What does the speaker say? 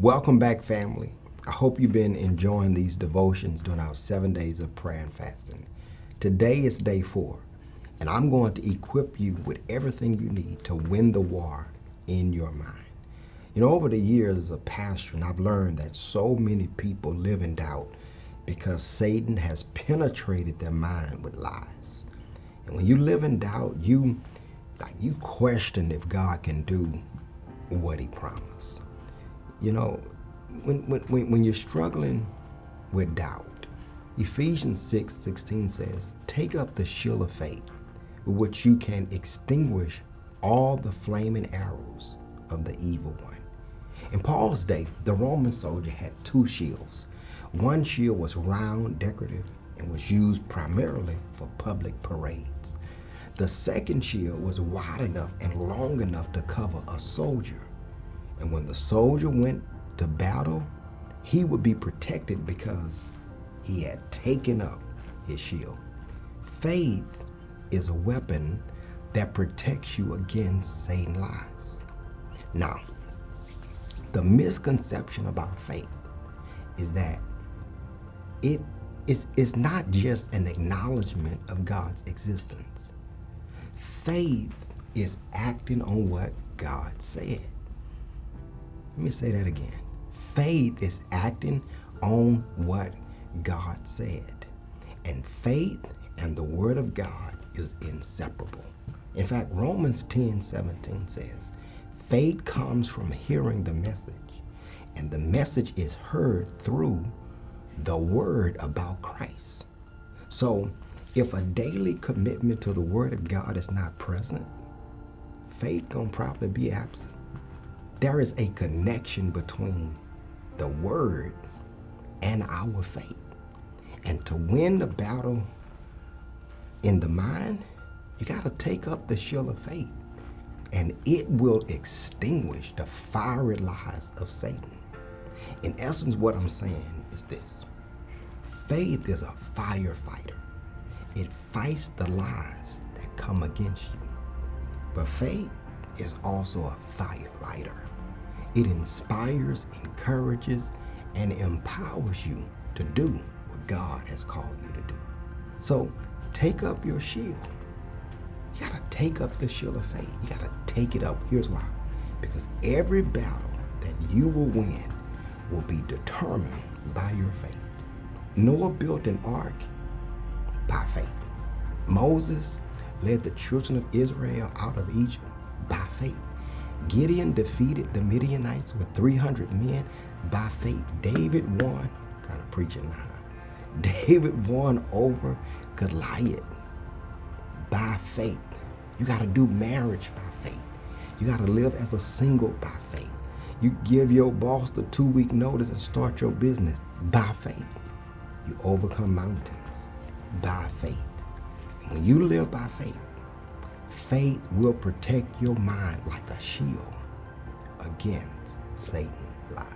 Welcome back, family. I hope you've been enjoying these devotions during our 7 days of prayer and fasting. Today is day 4, and I'm going to equip you with everything you need to win the war in your mind. You know, over the years as a pastor, I've learned that so many people live in doubt because Satan has penetrated their mind with lies. And when you live in doubt, you question if God can do what he promised. You know, when you're struggling with doubt, Ephesians 6:16 says, take up the shield of faith, with which you can extinguish all the flaming arrows of the evil one. In Paul's day, the Roman soldier had 2 shields. One shield was round, decorative, and was used primarily for public parades. The second shield was wide enough and long enough to cover a soldier. And when the soldier went to battle, he would be protected because he had taken up his shield. Faith is a weapon that protects you against Satan's lies. Now, the misconception about faith is that it's not just an acknowledgement of God's existence. Faith is acting on what God said. Let me say that again. Faith is acting on what God said. And faith and the Word of God is inseparable. In fact, Romans 10:17 says, faith comes from hearing the message, and the message is heard through the Word about Christ. So, if a daily commitment to the Word of God is not present, faith gonna probably be absent. There is a connection between the Word and our faith. And to win the battle in the mind, you got to take up the shield of faith, and it will extinguish the fiery lies of Satan. In essence, what I'm saying is this: faith is a firefighter. It fights the lies that come against you. But faith is also a firelighter. It inspires, encourages, and empowers you to do what God has called you to do. So take up your shield. You gotta take up the shield of faith. You gotta take it up. Here's why. Because every battle that you will win will be determined by your faith. Noah built an ark by faith. Moses led the children of Israel out of Egypt by faith. Gideon defeated the Midianites with 300 men by faith. David won, kind of preaching now, David won over Goliath by faith. You got to do marriage by faith. You got to live as a single by faith. You give your boss the 2-week notice and start your business by faith. You overcome mountains by faith. And when you live by faith, faith will protect your mind like a shield against Satan's lies.